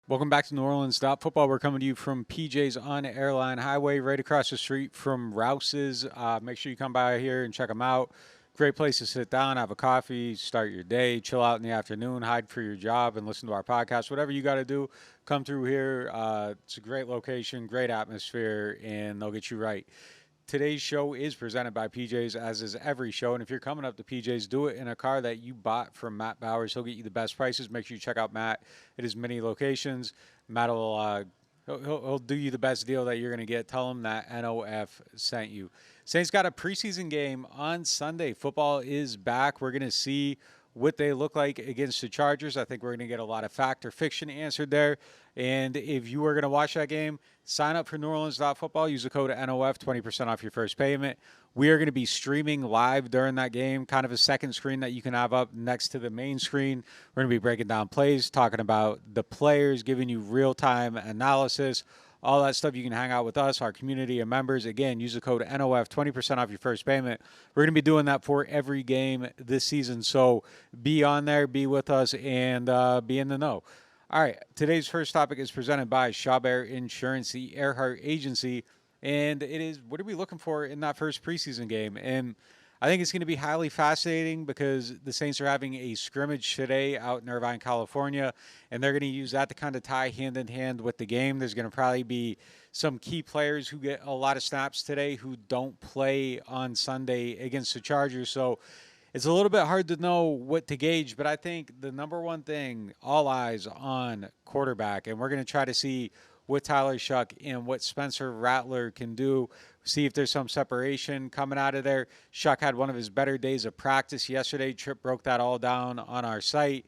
Welcome back to NewOrleans.Football. We're coming to you from PJ's on Airline Highway, right across the street from Rouse's. Make sure you come by here and check them out. Great place to sit down, have a coffee, start your day, chill out in the afternoon, hide for your job, and listen to our podcast. Whatever you got to do, come through here. It's a great location, great atmosphere, and they'll get you right. Today's show is presented by PJ's, as is every show. And if you're coming up to PJ's, do it in a car that you bought from Matt Bowers. He'll get you the best prices. Make sure you check out Matt at his many locations. Matt will he'll do you the best deal that you're going to get. Tell him that NOF sent you. Saints got a preseason game on Sunday. Football is back. We're going to see what they look like against the Chargers. I think we're going to get a lot of fact or fiction answered there. And if you are going to watch that game, sign up for NewOrleans.Football. Use the code NOF, 20% off your first payment. We are going to be streaming live during that game, kind of a second screen that you can have up next to the main screen. We're going to be breaking down plays, talking about the players, giving you real-time analysis, all that stuff. You can hang out with us, our community and members. Again, use the code NOF, 20% off your first payment. We're going to be doing that for every game this season. So be on there, be with us, and be in the know. All right, today's first topic is presented by Chabert Insurance, the Earhart Agency, and it is, what are we looking for in that first preseason game? And I think it's going to be highly fascinating because the Saints are having a scrimmage today out in Irvine, California, and they're going to use that to kind of tie hand in hand with the game. There's going to probably be some key players who get a lot of snaps today who don't play on Sunday against the Chargers, so it's a little bit hard to know what to gauge, but I think the number one thing, all eyes on quarterback, and we're going to try to see what Tyler Shuck and what Spencer Rattler can do, see if there's some separation coming out of there. Shuck had one of his better days of practice yesterday. Tripp broke that all down on our site.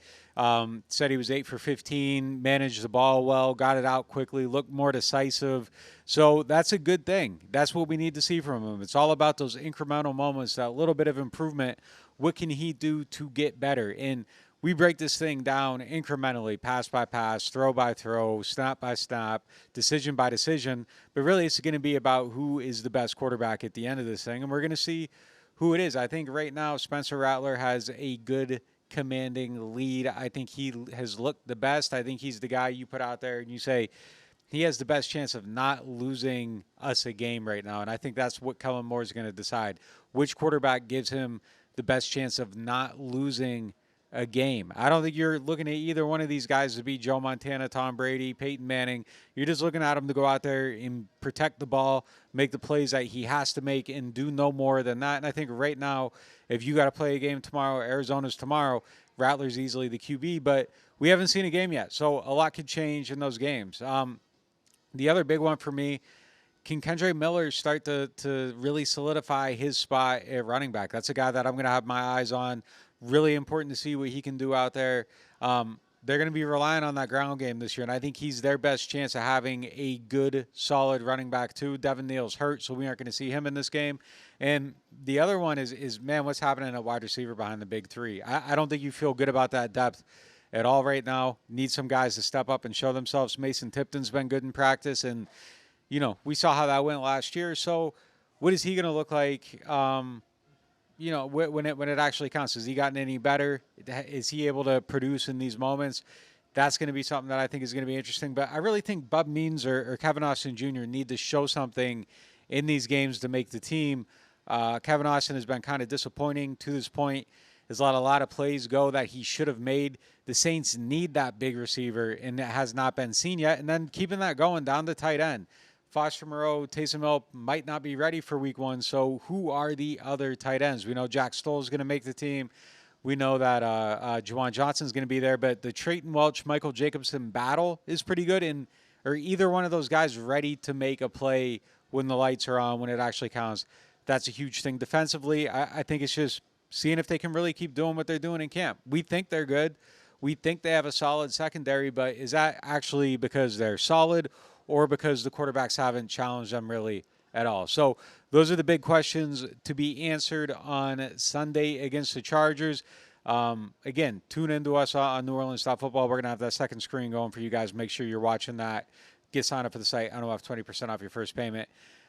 Said he was 8 for 15, managed the ball well, got it out quickly, looked more decisive. So that's a good thing. That's what we need to see from him. It's all about those incremental moments, that little bit of improvement. What can he do to get better? And we break this thing down incrementally, pass by pass, throw by throw, snap by snap, decision by decision. But really, it's going to be about who is the best quarterback at the end of this thing. And we're going to see who it is. I think right now, Spencer Rattler has a good commanding lead. I think he has looked the best. I think he's the guy you put out there and you say, he has the best chance of not losing us a game right now. And I think that's what Kellen Moore is going to decide. Which quarterback gives him the best chance of not losing a game? I don't think you're looking at either one of these guys to be Joe Montana, Tom Brady, Peyton Manning. You're just looking at him to go out there and protect the ball, make the plays that he has to make, and do no more than that. And I think right now, if you got to play a game tomorrow, Arizona's tomorrow, Rattler's easily the QB, but we haven't seen a game yet. So a lot could change in those games. The other big one for me, can Kendre Miller start to really solidify his spot at running back? That's a guy that I'm going to have my eyes on. Really important to see what he can do out there. They're going to be relying on that ground game this year, and I think he's their best chance of having a good, solid running back too. Devin Neal's hurt, so we aren't going to see him in this game. And the other one is man, what's happening at wide receiver behind the big three? I don't think you feel good about that depth at all right now. Need some guys to step up and show themselves. Mason Tipton's been good in practice, and we saw how that went last year. So what is he going to look like, when it actually counts? Has he gotten any better? Is he able to produce in these moments? That's going to be something that I think is going to be interesting. But I really think Bub Means or Kevin Austin Jr. need to show something in these games to make the team. Kevin Austin has been kind of disappointing to this point. Has let a lot of plays go that he should have made. The Saints need that big receiver, and it has not been seen yet. And then keeping that going down the tight end. Foster Moreau, Taysom Hill might not be ready for week one, so who are the other tight ends? We know Jack Stoll is going to make the team. We know that Juwan Johnson is going to be there, but the Trayton Welch, Michael Jacobson battle is pretty good. Or either one of those guys ready to make a play when the lights are on, when it actually counts. That's a huge thing. Defensively, I think it's just seeing if they can really keep doing what they're doing in camp. We think they're good. We think they have a solid secondary, but is that actually because they're solid or because the quarterbacks haven't challenged them really at all? So those are the big questions to be answered on Sunday against the Chargers. Again, tune into us on NewOrleans.Football. We're going to have that second screen going for you guys. Make sure you're watching that. Get signed up for the site. I know I have 20% off your first payment.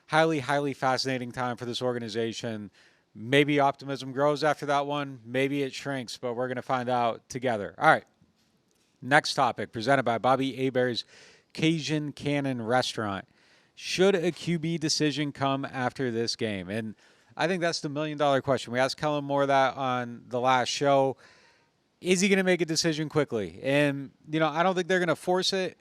Highly, highly fascinating time for this organization. Maybe optimism grows after that one. Maybe it shrinks, but we're going to find out together. All right. Next topic, presented by Bobby Hebert's Cajun Cannon Restaurant. Should a QB decision come after this game? And I think that's the million-dollar question. We asked Kellen Moore that on the last show. Is he going to make a decision quickly? And, I don't think they're going to force it.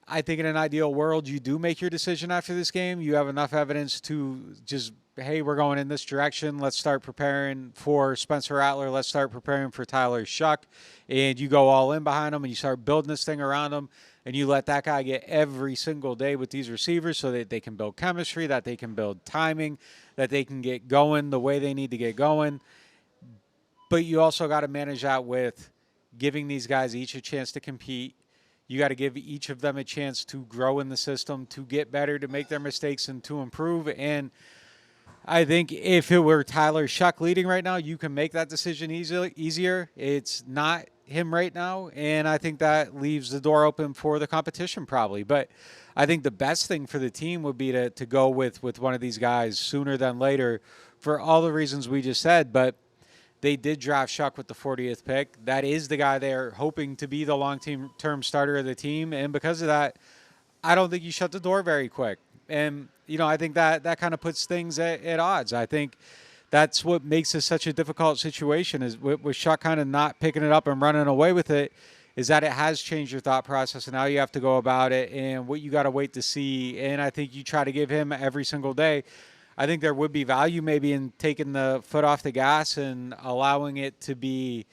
I think in an ideal world, you do make your decision after this game. You have enough evidence to just, hey, we're going in this direction. Let's start preparing for Spencer Rattler. Let's start preparing for Tyler Shuck. And you go all in behind him and you start building this thing around him. And you let that guy get every single day with these receivers so that they can build chemistry, that they can build timing, that they can get going the way they need to get going. But you also got to manage that with giving these guys each a chance to compete. You got to give each of them a chance to grow in the system, to get better, to make their mistakes, and to improve. And I think if it were Tyler Shuck leading right now, you can make that decision easier. It's not him right now, and I think that leaves the door open for the competition probably. But I think the best thing for the team would be to go with one of these guys sooner than later for all the reasons we just said. But they did draft Shuck with the 40th pick. That is the guy they're hoping to be the long-term starter of the team. And because of that, I don't think you shut the door very quick. And, I think that kind of puts things at odds. I think that's what makes this such a difficult situation is with Shuck kind of not picking it up and running away with it, is that it has changed your thought process. And now you have to go about it and what you got to wait to see. And I think you try to give him every single day. I think there would be value maybe in taking the foot off the gas and allowing it to be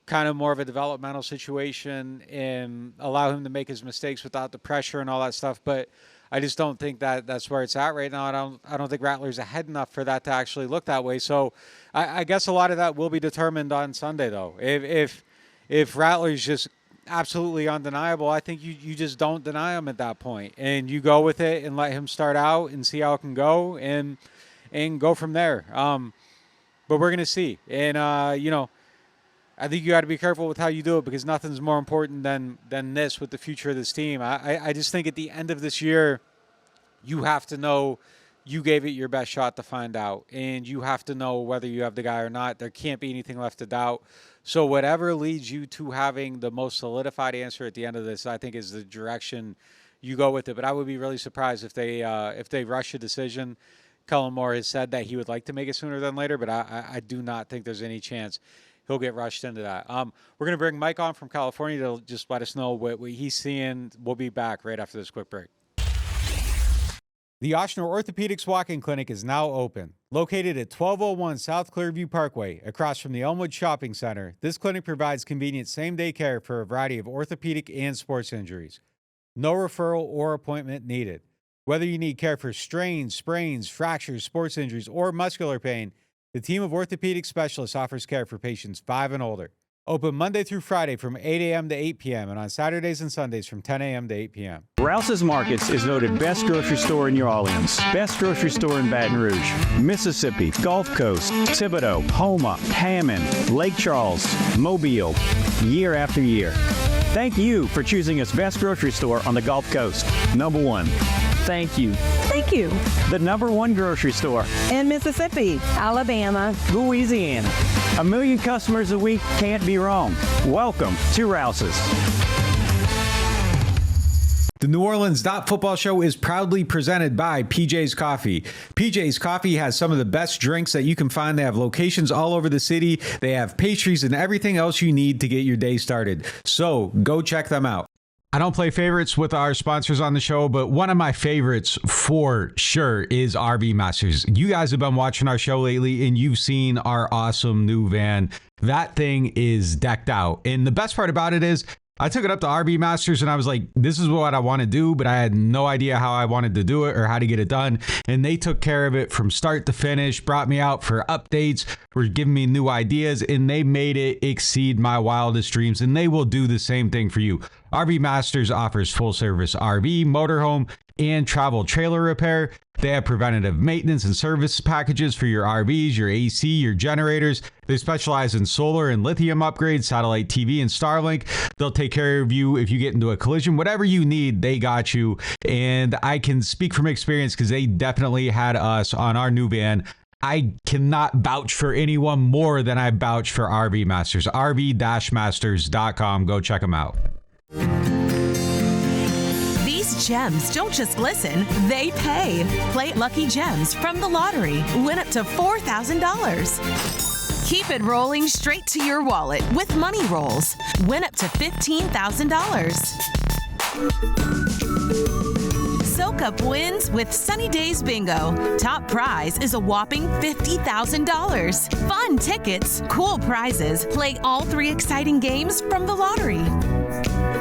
kind of more of a developmental situation and allow him to make his mistakes without the pressure and all that stuff. But I just don't think that's where it's at right now. I don't think Rattler's ahead enough for that to actually look that way. So I guess a lot of that will be determined on Sunday, though. If Rattler's just absolutely undeniable, I think you just don't deny him at that point, and you go with it and let him start out and see how it can go and go from there. But we're gonna see, and I think you got to be careful with how you do it because nothing's more important than this with the future of this team. I just think at the end of this year, you have to know you gave it your best shot to find out, and you have to know whether you have the guy or not. There can't be anything left to doubt. So whatever leads you to having the most solidified answer at the end of this, I think is the direction you go with it. But I would be really surprised if they rush a decision. Kellen Moore has said that he would like to make it sooner than later, but I do not think there's any chance he'll get rushed into that. We're going to bring Mike on from California to just let us know what he's seeing. We'll be back right after this quick break. The Ochsner Orthopedics Walk-In Clinic is now open. Located at 1201 South Clearview Parkway, across from the Elmwood Shopping Center, this clinic provides convenient same-day care for a variety of orthopedic and sports injuries. No referral or appointment needed. Whether you need care for strains, sprains, fractures, sports injuries, or muscular pain, the team of orthopedic specialists offers care for patients 5 and older. Open Monday through Friday from 8 a.m. to 8 p.m. and on Saturdays and Sundays from 10 a.m. to 8 p.m. Rouse's Markets is voted best grocery store in New Orleans, best grocery store in Baton Rouge, Mississippi, Gulf Coast, Thibodaux, Houma, Hammond, Lake Charles, Mobile, year after year. Thank you for choosing us best grocery store on the Gulf Coast. Number one. Thank you. Thank you. The number one grocery store In Mississippi, Alabama, Louisiana. 1 million customers a week can't be wrong. Welcome to Rouse's. The NewOrleans.Football show is proudly presented by PJ's Coffee. PJ's Coffee has some of the best drinks that you can find. They have locations all over the city. They have pastries and everything else you need to get your day started. So go check them out. I don't play favorites with our sponsors on the show, but one of my favorites for sure is RV Masters. You guys have been watching our show lately and you've seen our awesome new van. That thing is decked out. And the best part about it is I took it up to RV Masters and I was like, this is what I want to do, but I had no idea how I wanted to do it or how to get it done. And they took care of it from start to finish, brought me out for updates, were giving me new ideas, and they made it exceed my wildest dreams. And they will do the same thing for you. RV Masters offers full service RV, motorhome, and travel trailer repair. They have preventative maintenance and service packages for your RVs, your AC, your generators. They specialize in solar and lithium upgrades, satellite TV, and Starlink. They'll take care of you if you get into a collision. Whatever you need, they got you. And I can speak from experience because they definitely had us on our new van. I cannot vouch for anyone more than I vouch for RV Masters. RV-Masters.com. Go check them out. These gems don't just glisten, they pay. Play Lucky Gems from the lottery. Win up to $4,000. Keep it rolling straight to your wallet with Money Rolls. Win up to $15,000. Soak up wins with Sunny Days Bingo. Top prize is a whopping $50,000. Fun tickets, cool prizes. Play all 3 exciting games from the lottery.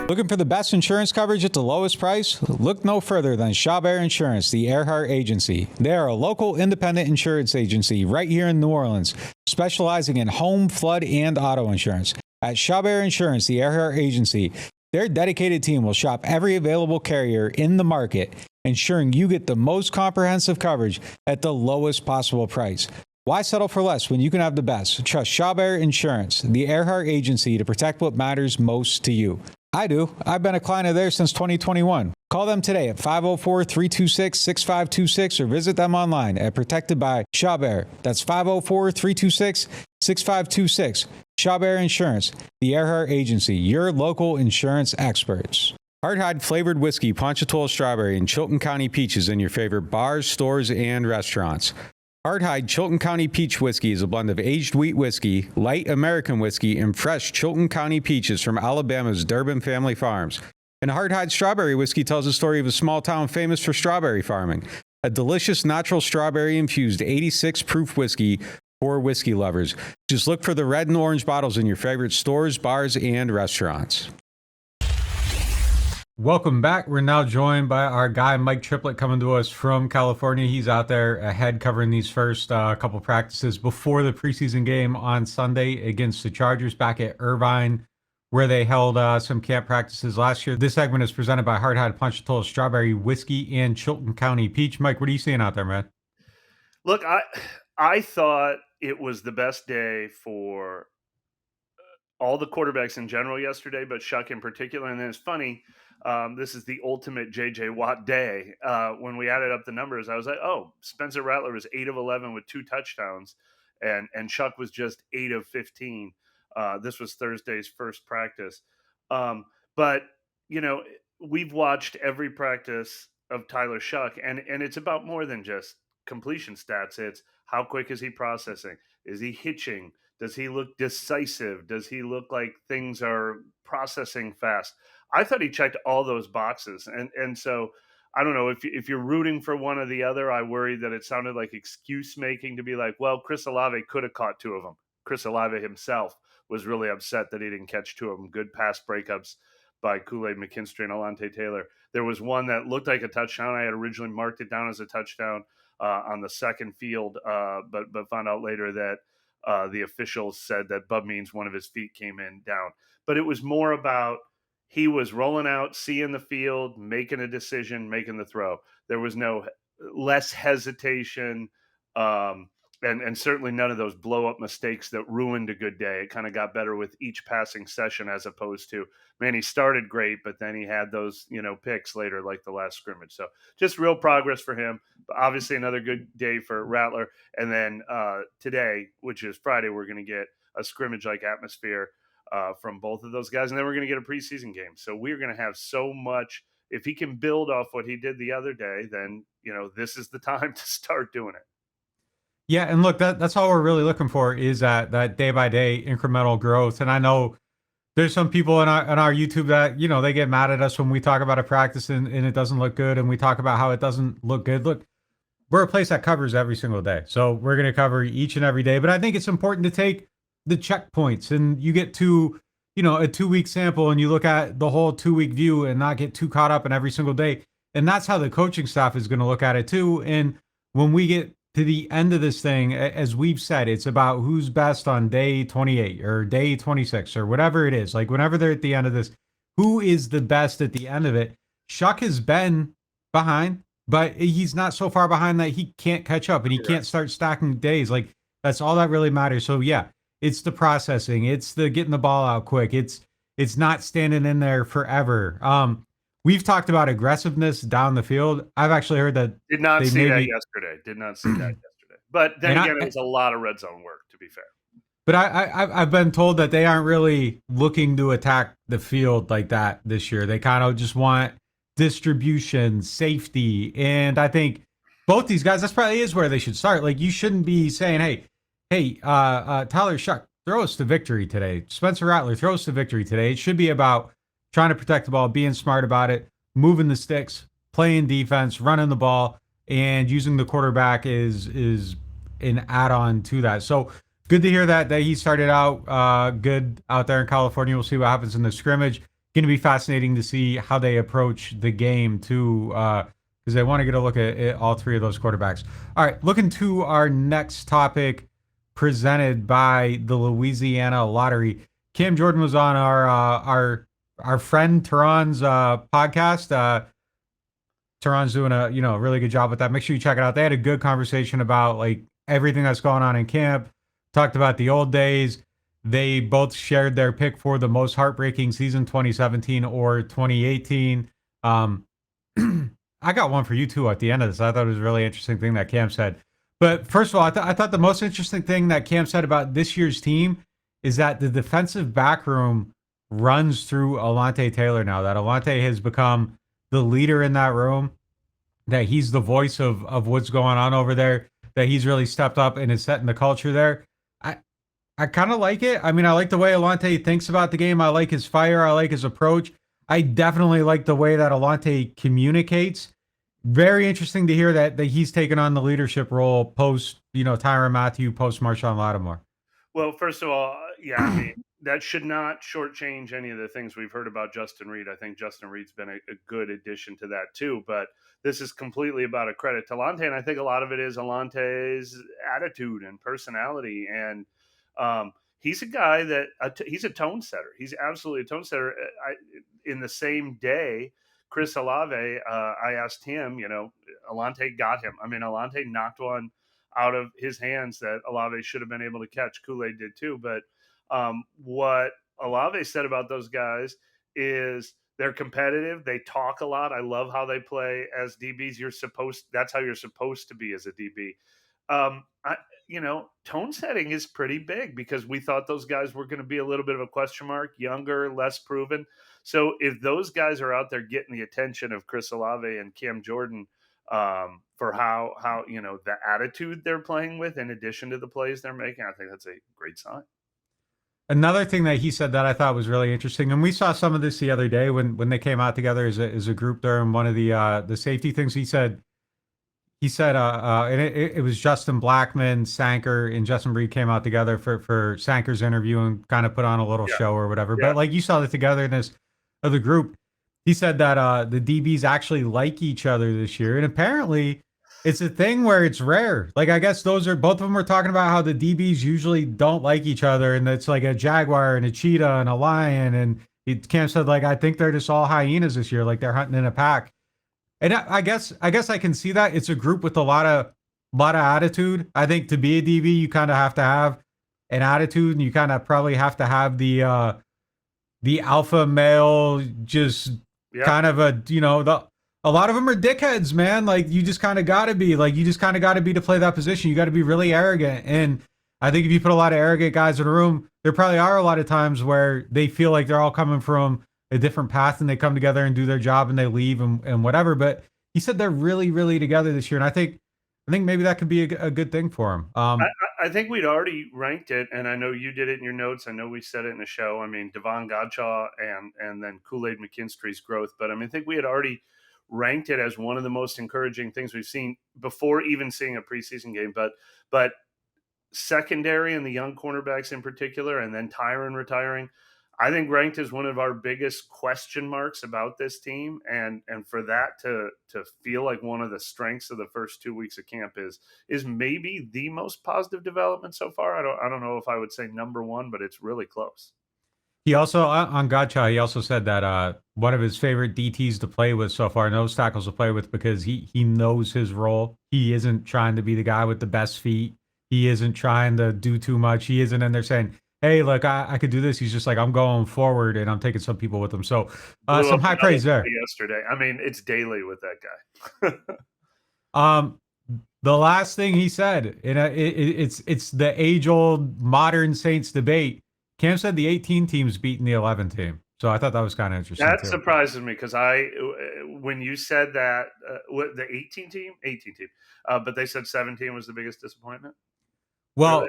Looking for the best insurance coverage at the lowest price? Look no further than Chabert Insurance, the Earhart Agency. They are a local independent insurance agency right here in New Orleans, specializing in home, flood, and auto insurance. At Chabert Insurance, the Earhart Agency, their dedicated team will shop every available carrier in the market, ensuring you get the most comprehensive coverage at the lowest possible price. Why settle for less when you can have the best? Trust Chabert Insurance, the Earhart Agency, to protect what matters most to you. I do. I've been a client of theirs since 2021. Call them today at 504-326-6526 or visit them online at Protected by Chabert. That's 504-326-6526. Chabert Insurance, the Earhart Agency, your local insurance experts. Hardhide flavored whiskey, Ponchatoula strawberry, and Chilton County peaches in your favorite bars, stores, and restaurants. Hardhide Chilton County Peach Whiskey is a blend of aged wheat whiskey, light American whiskey, and fresh Chilton County peaches from Alabama's Durbin Family Farms. And Hardhide Strawberry Whiskey tells the story of a small town famous for strawberry farming. A delicious natural strawberry-infused 86-proof whiskey for whiskey lovers. Just look for the red and orange bottles in your favorite stores, bars, and restaurants. Welcome back. We're now joined by our guy, Mike Triplett, coming to us from California. He's out there ahead covering these first couple practices before the preseason game on Sunday against the Chargers back at Irvine, where they held some camp practices last year. This segment is presented by Hardhide Ponchatoula Strawberry Whiskey and Chilton County Peach. Mike, what are you seeing out there, man? Look, I thought it was the best day for all the quarterbacks in general yesterday, but Shuck in particular. And then it's funny, this is the ultimate J.J. Watt day. When we added up the numbers, I was like, oh, Spencer Rattler was 8 of 11 with 2 touchdowns, and Shuck was just 8 of 15. This was Thursday's first practice. But, you know, we've watched every practice of Tyler Shuck, and it's about more than just completion stats. It's how quick is he processing? Is he hitching? Does he look decisive? Does he look like things are processing fast? I thought he checked all those boxes. And so I don't know if you're rooting for one or the other. I worry that it sounded like excuse making to be like, well, Chris Olave could have caught 2 of them. Chris Olave himself was really upset that he didn't catch 2 of them. Good pass breakups by Kool-Aid McKinstry and Alante Taylor. There was one that looked like a touchdown. I had originally marked it down as a touchdown on the second field, but found out later that the officials said that Bub Means one of his feet came in down. But it was more about he was rolling out, seeing the field, making a decision, making the throw. There was no less hesitation, and certainly none of those blow-up mistakes that ruined a good day. It kind of got better with each passing session as opposed to, man, he started great, but then he had those, picks later like the last scrimmage. So just real progress for him. But obviously another good day for Rattler. And then today, which is Friday, we're going to get a scrimmage-like atmosphere from both of those guys. And then we're going to get a preseason game. So we're going to have so much. If he can build off what he did the other day, then, this is the time to start doing it. Yeah, and look, that's all we're really looking for is that day-by-day incremental growth. And I know there's some people on our YouTube that, they get mad at us when we talk about a practice and it doesn't look good, and we talk about how it doesn't look good. Look, we're a place that covers every single day. So we're going to cover each and every day. But I think it's important to take the checkpoints, and you get to, a 2-week sample and you look at the whole 2-week view and not get too caught up in every single day. And that's how the coaching staff is going to look at it too. And when we get to the end of this thing, as we've said, it's about who's best on day 28 or day 26 or whatever it is. Like whenever they're at the end of this, who is the best at the end of it? Shuck has been behind, but he's not so far behind that he can't catch up and he can't start stacking days. Like that's all that really matters. So yeah, it's the processing. It's the getting the ball out quick. It's not standing in there forever. We've talked about aggressiveness down the field. I've actually heard that. Did not see that yesterday. But then And again, it was a lot of red zone work, to be fair. But I've been told that they aren't really looking to attack the field like that this year. They kind of just want distribution, safety, and I think both these guys, that's probably is where they should start. Like, you shouldn't be saying, hey, Tyler Shuck, throw us to victory today. Spencer Rattler, throw us to victory today. It should be about trying to protect the ball, being smart about it, moving the sticks, playing defense, running the ball, and using the quarterback is an add-on to that. So good to hear that he started out good out there in California. We'll see what happens in the scrimmage. Going to be fascinating to see how they approach the game too, because they want to get a look at all three of those quarterbacks. All right, looking to our next topic, presented by the Louisiana Lottery. Cam Jordan was on our friend Teron's podcast. Teron's doing a really good job with that. Make sure you check it out. They had a good conversation about like everything that's going on in camp. Talked about the old days. They both shared their pick for the most heartbreaking season, 2017 or 2018. I got one for you too at the end of this. I thought it was a really interesting thing that Cam said. But first of all, I thought the most interesting thing that Cam said about this year's team is that the defensive back room runs through Alontae Taylor now. That Alontae has become the leader in that room, that he's the voice of what's going on over there, that he's really stepped up and is setting the culture there. I kind of like it. I mean, I like the way Alontae thinks about the game. I like his fire. I like his approach. I definitely like the way that Alontae communicates. Very interesting to hear that he's taken on the leadership role post, Tyrann Mathieu, post Marshawn Lattimore. Well, first of all, yeah, I mean, that should not shortchange any of the things we've heard about Justin Reed. I think Justin Reed's been a good addition to that too, but this is completely about a credit to Alontae, and I think a lot of it is Alontae's attitude and personality, and he's a guy that he's a tone setter. He's absolutely a tone setter. In the same day, Chris Olave, I asked him, Alontae got him. I mean, Alontae knocked one out of his hands that Olave should have been able to catch. Kool-Aid did too. But what Olave said about those guys is they're competitive. They talk a lot. I love how they play as DBs. That's how you're supposed to be as a DB. Tone setting is pretty big because we thought those guys were going to be a little bit of a question mark, younger, less proven. So if those guys are out there getting the attention of Chris Olave and Cam Jordan for how the attitude they're playing with, in addition to the plays they're making, I think that's a great sign. Another thing that he said that I thought was really interesting, and we saw some of this the other day when they came out together as a group there, and one of the safety things he said, and it was Justin Blackman, Sanker, and Justin Reed came out together for Sanker's interview and kind of put on a little show or whatever. Yeah. But like you saw the togetherness of the group. He said that the DBs actually like each other this year, and apparently it's a thing where it's rare. Like, I guess both of them were talking about how the DBs usually don't like each other, and it's like a jaguar and a cheetah and a lion. And Cam said, like, I think they're just all hyenas this year, like they're hunting in a pack. And I guess I can see that. It's a group with a lot of attitude. I think to be a DB, you kind of have to have an attitude, and you kind of probably have to have the alpha male, just kind of a lot of them are dickheads, man. Like, you just kind of got to be to play that position. You got to be really arrogant. And I think if you put a lot of arrogant guys in a room, there probably are a lot of times where they feel like they're all coming from a different path, and they come together and do their job and they leave and whatever. But he said they're really, really together this year. And I think maybe that could be a good thing for him. I think we'd already ranked it, and I know you did it in your notes. I know we said it in the show. I mean, Devon Godshaw and then Kool-Aid McKinstry's growth. But I think we had already ranked it as one of the most encouraging things we've seen before even seeing a preseason game. But secondary and the young cornerbacks in particular, and then Tyrann retiring, I think ranked as one of our biggest question marks about this team. And for that to feel like one of the strengths of the first 2 weeks of camp is maybe the most positive development so far. I don't know if I would say number one, but it's really close. He also, on Godshaw, he also said that one of his favorite DTs to play with so far, nose tackles to play with, because he knows his role. He isn't trying to be the guy with the best feet. He isn't trying to do too much. He isn't in there saying, hey, look, I could do this. He's just like, I'm going forward, and I'm taking some people with him. So some high praise there. Yesterday. I mean, it's daily with that guy. the last thing he said, and it's the age-old modern Saints debate. Cam said the 18 team's beating the 11 team. So I thought that was kind of interesting. That too. surprises me because when you said that, the 18 team, but they said 17 was the biggest disappointment. Well,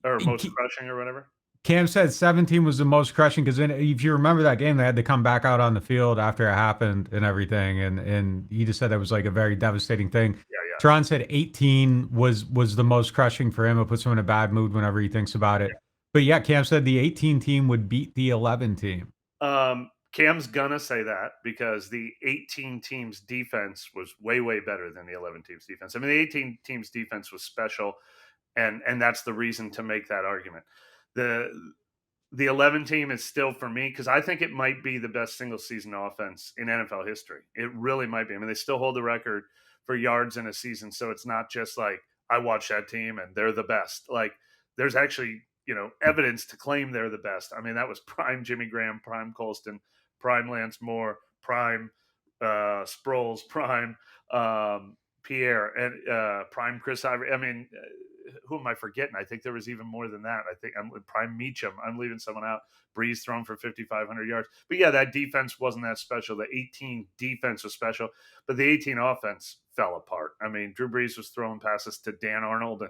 or most crushing or whatever. Cam said 17 was the most crushing because if you remember that game, they had to come back out on the field after it happened and everything, and he just said that was like a very devastating thing. Yeah. Teron said 18 was the most crushing for him. It puts him in a bad mood whenever he thinks about it. Yeah. But yeah, Cam said the 18 team would beat the 11 team. Cam's gonna say that because the 18 team's defense was way, way better than the 11 team's defense. I mean, the 18 team's defense was special, and that's the reason to make that argument. The 11 team is still, for me, because I think it might be the best single season offense in NFL history. It really might be. I mean, they still hold the record for yards in a season, so it's not just like I watch that team and they're the best. Like, there's actually evidence to claim they're the best. I mean, that was prime Jimmy Graham, prime Colston, prime Lance Moore, prime Sproles, prime Pierre, and prime Chris Ivory. I mean, who am I forgetting? I think there was even more than that. I think I'm prime Meacham. I'm leaving someone out. Breeze thrown for 5,500 yards. But yeah, that defense wasn't that special. The 18 defense was special, but the 18 offense fell apart. I mean, Drew Brees was throwing passes to Dan Arnold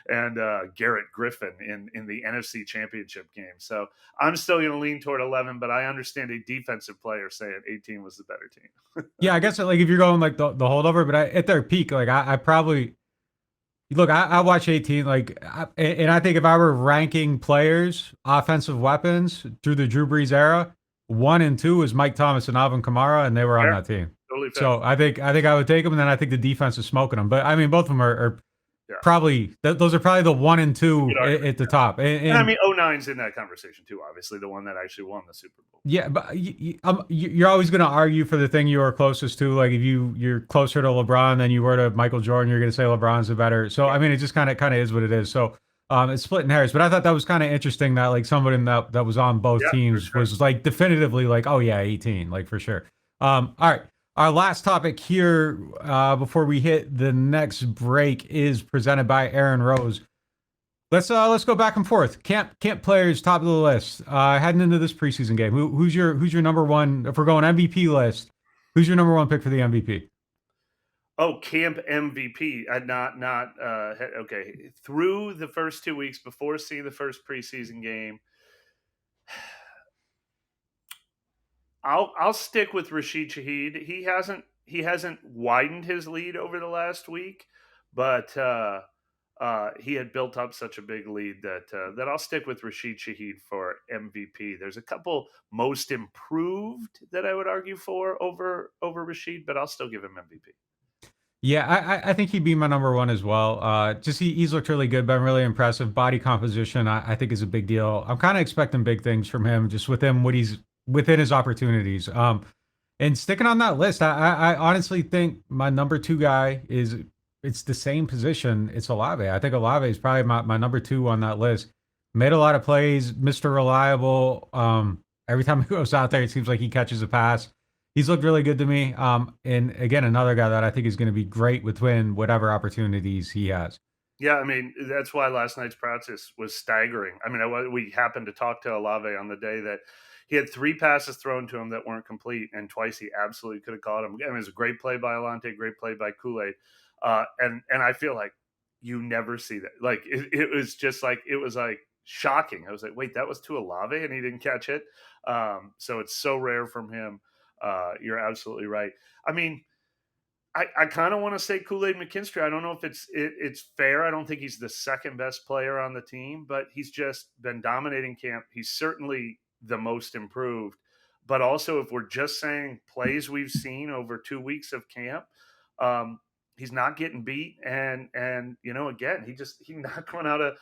and Garrett Griffin in the NFC Championship game. So I'm still going to lean toward 11, but I understand a defensive player saying 18 was the better team. Yeah, I guess like if you're going like the holdover, but at their peak, like I probably look. I watch 18, and I think if I were ranking players, offensive weapons through the Drew Brees era, 1 and 2 is Mike Thomas and Alvin Kamara, and they were on that team. Totally fair. So I think I would take them, and then I think the defense is smoking them. But I mean, both of them are probably those are probably the 1 and 2 at the top. And I mean, 09's in that conversation too. Obviously, the one that actually won the Super Bowl. Yeah, but you're always going to argue for the thing you are closest to. Like if you're closer to LeBron than you were to Michael Jordan, you're going to say LeBron's the better. So I mean, it just kind of is what it is. So it's splitting hairs. But I thought that was kind of interesting that like somebody that was on both teams was like definitively like, oh yeah, 18, like for sure. All right. Our last topic here before we hit the next break is presented by Aaron Rose. Let's go back and forth. Camp players top of the list. Heading into this preseason game, who's your number one? If we're going MVP list, who's your number one pick for the MVP? Oh, camp MVP. Okay. Through the first 2 weeks before seeing the first preseason game, I'll stick with Rashid Shaheed. He hasn't widened his lead over the last week, but he had built up such a big lead that I'll stick with Rashid Shaheed for MVP. There's a couple most improved that I would argue for over Rashid, but I'll still give him MVP. Yeah, I think he'd be my number one as well. Just he's looked really good, been really impressive. Body composition, I think, is a big deal. I'm kind of expecting big things from him, just with him, what he's within his opportunities. And sticking on that list, I honestly think my number 2 guy it's the same position. It's Olave. I think Olave is probably my number 2 on that list. Made a lot of plays, Mr. Reliable. Every time he goes out there, it seems like he catches a pass. He's looked really good to me. And again, another guy that I think is going to be great within whatever opportunities he has. Yeah, I mean, that's why last night's practice was staggering. I mean, we happened to talk to Olave on the day that he had 3 passes thrown to him that weren't complete, and twice he absolutely could have caught him. It was a great play by Alante, great play by Kool-Aid. And I feel like you never see that. Like, it was just like, it was like shocking. I was like, wait, that was to Olave and he didn't catch it. So it's so rare from him. You're absolutely right. I mean, I kind of want to say Kool-Aid McKinstry. I don't know if it's fair. I don't think he's the second best player on the team, but he's just been dominating camp. He's certainly the most improved. But also, if we're just saying plays we've seen over 2 weeks of camp, he's not getting beat. And again, he knocked one out of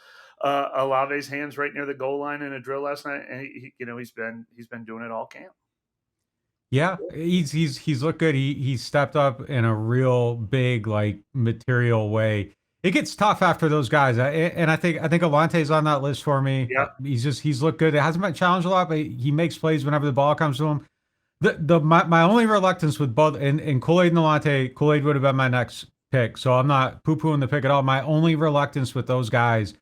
Olave's hands right near the goal line in a drill last night. And he's been doing it all camp. Yeah, he's looked good. He's stepped up in a real big, like, material way. It gets tough after those guys, and I think Alante's on that list for me. Yeah, he's looked good. It hasn't been challenged a lot, but he makes plays whenever the ball comes to him. My only reluctance with both and Kool-Aid and Alante, Kool-Aid would have been my next pick, so I'm not poo-pooing the pick at all. My only reluctance with those guys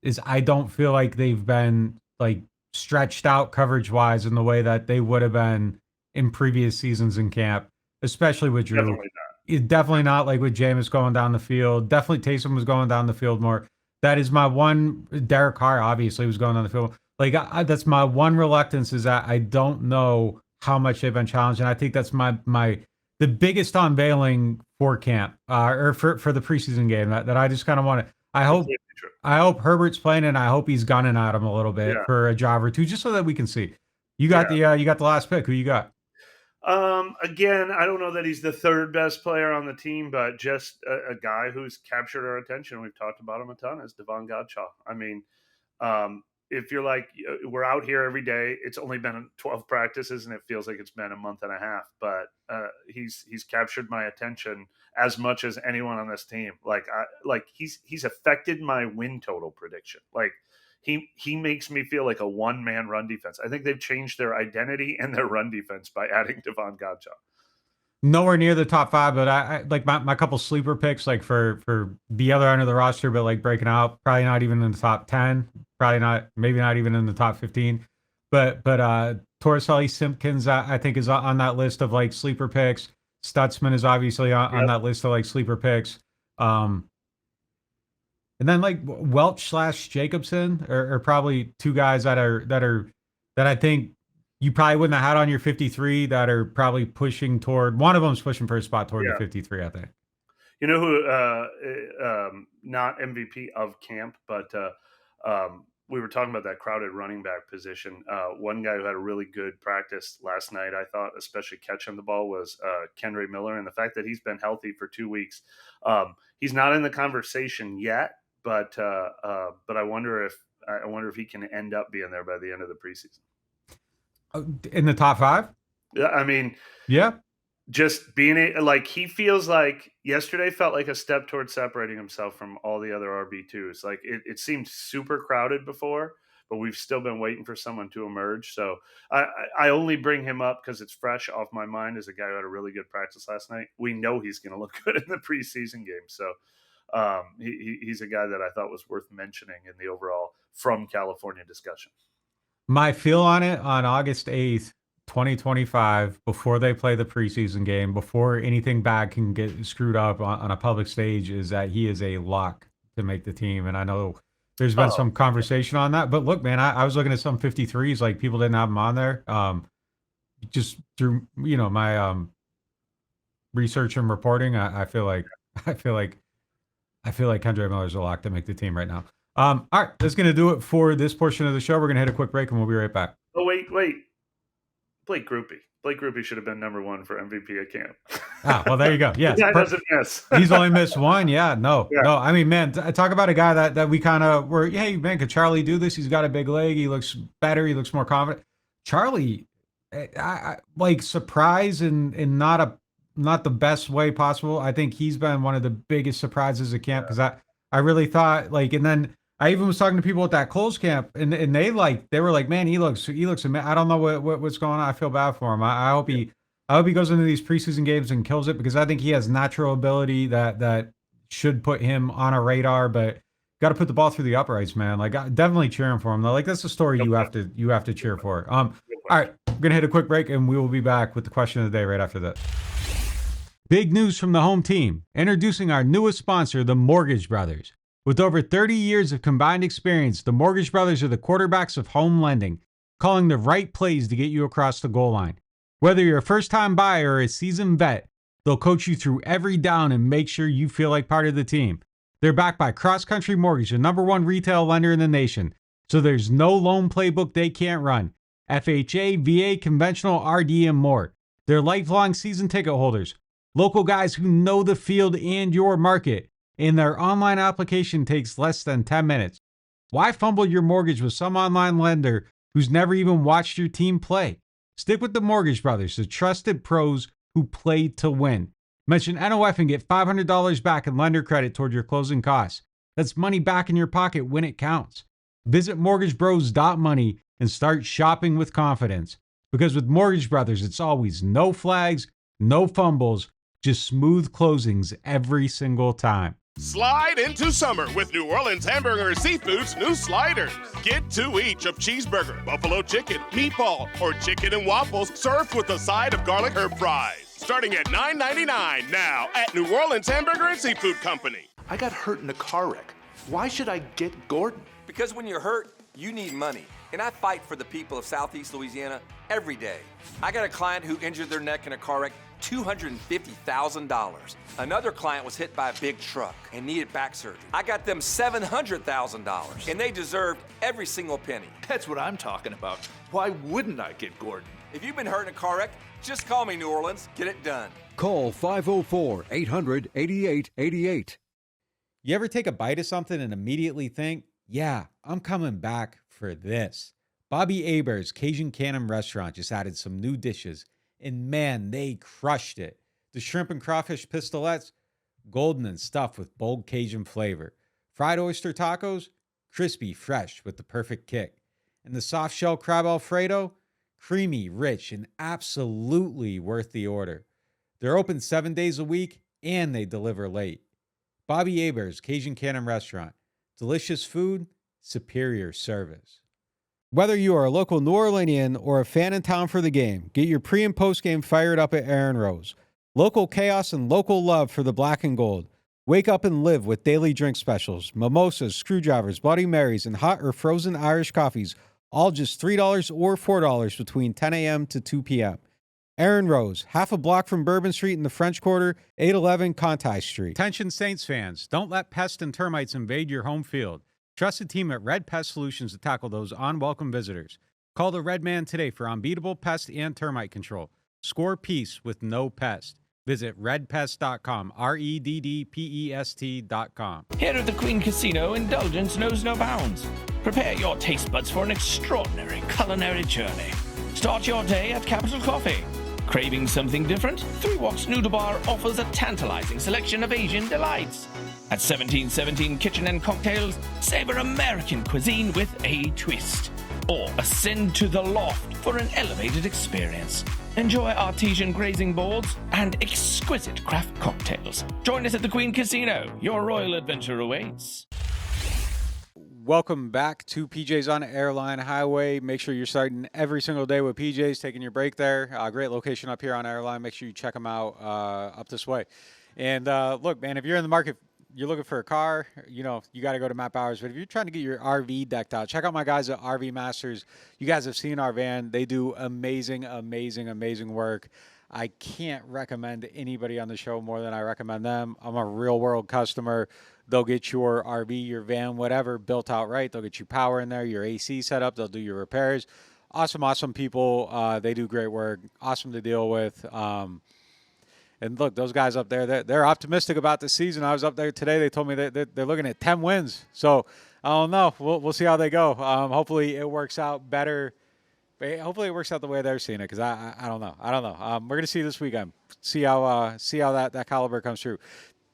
is I don't feel like they've been like stretched out coverage wise in the way that they would have been in previous seasons in camp, especially with Drew. Definitely Definitely not like with Jameis going down the field. Definitely Taysom was going down the field more. That is my one. Derek Carr obviously was going down the field. Like that's my one reluctance is that I don't know how much they've been challenged, and I think that's the biggest unveiling for camp or for the preseason game that I just kind of want to. I hope Herbert's playing, and I hope he's gunning at him a little bit for a job or two, just so that we can see. You got the last pick. Who you got? Again, I don't know that he's the third best player on the team, but just a guy who's captured our attention. We've talked about him a ton is Devon Godshaw. I mean, if you're like, we're out here every day, it's only been 12 practices and it feels like it's been a month and a half, but he's captured my attention as much as anyone on this team. He's affected my win total prediction. Like he makes me feel like a one-man run defense. I think they've changed their identity and their run defense by adding Devon Godshaw. Nowhere near the top 5, but I like my couple sleeper picks, like for the other end of the roster, but like breaking out, probably not even in the top 10, maybe not even in the top 15. But Torricelli Simpkins, I think, is on that list of like sleeper picks. Stutzman is obviously on that list of like sleeper picks. And then like Welch / Jacobson are probably two guys that I think you probably wouldn't have had on your 53 that are probably pushing toward, one of them's pushing for a spot toward the 53, I think. You know who, not MVP of camp, but we were talking about that crowded running back position. One guy who had a really good practice last night, I thought, especially catching the ball, was Kendre Miller. And the fact that he's been healthy for 2 weeks, he's not in the conversation yet, but I wonder if he can end up being there by the end of the preseason. In the top 5? Yeah, I mean, yeah, just being he feels like yesterday felt like a step towards separating himself from all the other RB2s. Like it seemed super crowded before, but we've still been waiting for someone to emerge. So I only bring him up because it's fresh off my mind as a guy who had a really good practice last night. We know he's going to look good in the preseason game. So he's a guy that I thought was worth mentioning in the overall from California discussion. My feel on it on August 8th, 2025, before they play the preseason game, before anything bad can get screwed up on a public stage, is that he is a lock to make the team. And I know there's been some conversation on that. But look, man, I was looking at some 53s, like people didn't have him on there. Just through, my research and reporting, I feel like Kendre Miller's a lock to make the team right now. All right, that's going to do it for this portion of the show. We're going to hit a quick break, and we'll be right back. Oh, wait. Blake Grupe should have been number 1 for MVP at camp. Well, there you go. Yeah, that doesn't miss. He's only missed one. Yeah, no. I mean, man, talk about a guy that we kind of were. Hey, man, could Charlie do this? He's got a big leg. He looks better. He looks more confident. Charlie, I like surprise in not the best way possible. I think he's been one of the biggest surprises at camp because I really thought and then. I even was talking to people at that close camp, and they were like, man, he looks. I don't know what's going on. I feel bad for him. I hope he goes into these preseason games and kills it because I think he has natural ability that should put him on a radar. But got to put the ball through the uprights, man. Like definitely cheering for him though. Like that's a story you have to cheer for. All right, we're gonna hit a quick break, and we will be back with the question of the day right after that. Big news from the home team. Introducing our newest sponsor, the Mortgage Brothers. With over 30 years of combined experience, the Mortgage Brothers are the quarterbacks of home lending, calling the right plays to get you across the goal line. Whether you're a first-time buyer or a seasoned vet, they'll coach you through every down and make sure you feel like part of the team. They're backed by Cross Country Mortgage, the #1 retail lender in the nation, so there's no loan playbook they can't run. FHA, VA, conventional, RD, and more. They're lifelong season ticket holders, local guys who know the field and your market. And their online application takes less than 10 minutes. Why fumble your mortgage with some online lender who's never even watched your team play? Stick with the Mortgage Brothers, the trusted pros who play to win. Mention NOF and get $500 back in lender credit toward your closing costs. That's money back in your pocket when it counts. Visit mortgagebros.money and start shopping with confidence. Because with Mortgage Brothers, it's always no flags, no fumbles, Just smooth closings every single time. Slide into summer with New Orleans Hamburger Seafood's new sliders. Get 2 each of cheeseburger, buffalo chicken, meatball, or chicken and waffles served with a side of garlic herb fries. Starting at $9.99 now at New Orleans Hamburger and Seafood Company. I got hurt in a car wreck. Why should I get Gordon? Because when you're hurt, you need money. And I fight for the people of Southeast Louisiana every day. I got a client who injured their neck in a car wreck, $250,000. Another client was hit by a big truck and needed back surgery. I got them $700,000, and they deserved every single penny. That's what I'm talking about. Why wouldn't I get Gordon? If you've been hurt in a car wreck, just call me, New Orleans. Get it done. Call 504-800-8888. You ever take a bite of something and immediately think, yeah, I'm coming back for this? Bobby Hebert's Cajun Cannon Restaurant just added some new dishes, and man, they crushed it. The shrimp and crawfish pistolets, golden and stuffed with bold Cajun flavor. Fried oyster tacos, crispy, fresh with the perfect kick. And the soft shell crab Alfredo, creamy, rich, and absolutely worth the order. They're open 7 days a week, and they deliver late. Bobby Hebert's Cajun Cannon Restaurant. Delicious food, superior service. Whether you are a local New Orleanian or a fan in town for the game, get your pre- and post-game fired up at Aaron Rose. Local chaos and local love for the black and gold. Wake up and live with daily drink specials, mimosas, screwdrivers, Bloody Marys, and hot or frozen Irish coffees, all just $3 or $4 between 10 a.m. to 2 p.m. Aaron Rose, half a block from Bourbon Street in the French Quarter, 811 Conti Street. Attention Saints fans, don't let pests and termites invade your home field. Trust the team at Red Pest Solutions to tackle those unwelcome visitors. Call the Red Man today for unbeatable pest and termite control. Score peace with no pest. Visit redpest.com, REDDPEST.com. Here at the Queen Casino, indulgence knows no bounds. Prepare your taste buds for an extraordinary culinary journey. Start your day at Capital Coffee. Craving something different? Three Walks Noodle Bar offers a tantalizing selection of Asian delights. At 1717 Kitchen and Cocktails, savor American cuisine with a twist. Or ascend to the loft for an elevated experience. Enjoy artesian grazing boards and exquisite craft cocktails. Join us at the Queen Casino. Your royal adventure awaits. Welcome back to PJ's on Airline Highway. Make sure you're starting every single day with PJ's, taking your break there. Great location up here on Airline. Make sure you check them out up this way. And look, man, if you're in the market, you're looking for a car, you know, you got to go to Matt Bowers. But if you're trying to get your RV decked out, check out my guys at RV Masters. You guys have seen our van. They do amazing, amazing, amazing work. I can't recommend anybody on the show more than I recommend them. I'm a real world customer. They'll get your RV, your van, whatever, built out right. They'll get you power in there, your AC set up. They'll do your repairs. Awesome, awesome people. They do great work. Awesome to deal with. And look, those guys up there, they're optimistic about the season. I was up there today. They told me that they're looking at 10 wins. So I don't know. We'll see how they go. Hopefully it works out better. Hopefully it works out the way they're seeing it, because I don't know. We're going to see this weekend. See how that caliber comes through.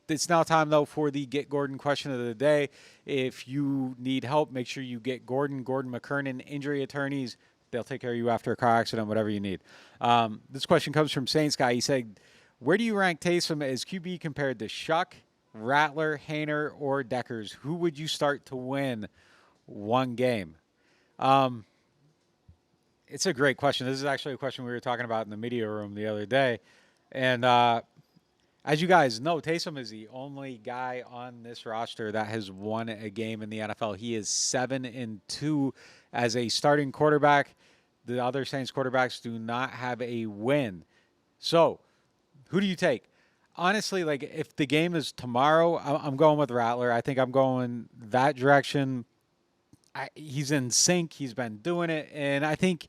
It's now time, though, for the Get Gordon question of the day. If you need help, make sure you get Gordon McKernan, injury attorneys. They'll take care of you after a car accident, whatever you need. This question comes from Saints Guy. He said, where do you rank Taysom as QB compared to Shuck, Rattler, Haener, or Deckers? Who would you start to win one game? It's a great question. This is actually a question we were talking about in the media room the other day. And as you guys know, Taysom is the only guy on this roster that has won a game in the NFL. He is 7-2 as a starting quarterback. The other Saints quarterbacks do not have a win. So, who do you take? Honestly, like, if the game is tomorrow, I'm going with Rattler. I think I'm going that direction. He's in sync. He's been doing it. And I think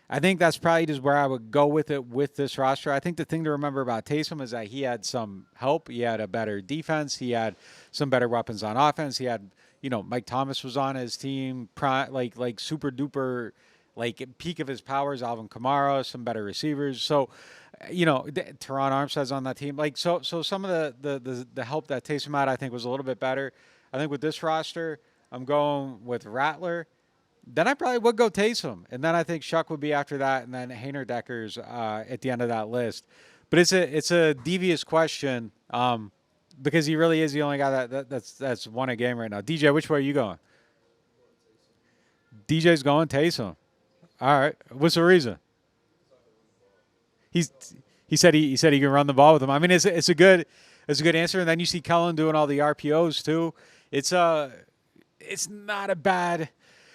that's probably just where I would go with it with this roster. I think the thing to remember about Taysom is that he had some help. He had a better defense. He had some better weapons on offense. He had, Mike Thomas was on his team, like super duper, like peak of his powers, Alvin Kamara, some better receivers. So, Teron Armstead's on that team. Like, so some of the help that Taysom had, I think, was a little bit better. I think with this roster, I'm going with Rattler. Then I probably would go Taysom. And then I think Shuck would be after that, and then Haener Deckers at the end of that list. But it's a devious question because he really is the only guy that's won a game right now. DJ, which way are you going? DJ's going Taysom. All right. What's the reason? He said he can run the ball with him. I mean, it's a good answer. And then you see Kellen doing all the RPOs too. It's not a bad.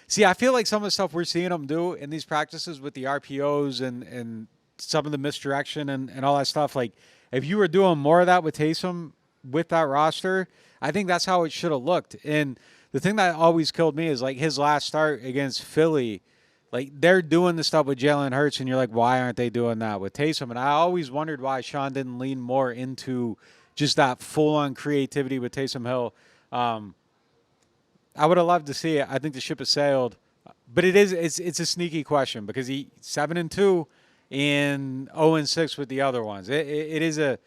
See, I feel like some of the stuff we're seeing him do in these practices with the RPOs and some of the misdirection and all that stuff. Like, if you were doing more of that with Taysom with that roster, I think that's how it should have looked. And the thing that always killed me is like his last start against Philly. Like, they're doing the stuff with Jalen Hurts, and you're like, why aren't they doing that with Taysom? And I always wondered why Sean didn't lean more into just that full-on creativity with Taysom Hill. I would have loved to see it. I think the ship has sailed. But it's a sneaky question because he 7-2 and 0-6 with the other ones. It is a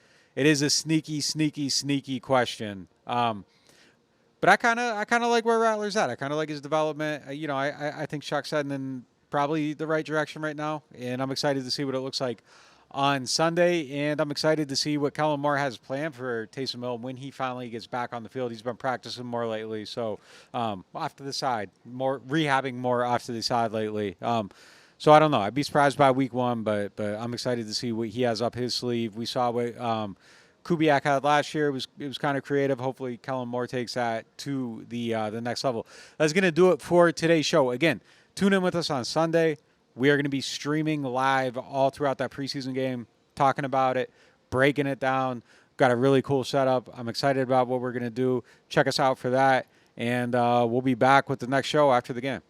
sneaky question. But I kind of like where Rattler's at. I kind of like his development. I think Chuck's heading in probably the right direction right now, and I'm excited to see what it looks like on Sunday, and I'm excited to see what Kellen Moore has planned for Taysom Hill when he finally gets back on the field. He's been practicing more lately, so off to the side, more rehabbing more off to the side lately. So I don't know. I'd be surprised by week 1, but I'm excited to see what he has up his sleeve. We saw what Kubiak had last year. It was kind of creative. Hopefully Kellen Moore takes that to the next level. That's going to do it for today's show. Again, tune in with us on Sunday. We are going to be streaming live all throughout that preseason game, talking about it, breaking it down. Got a really cool setup. I'm excited about what we're going to do. Check us out for that, and we'll be back with the next show after the game.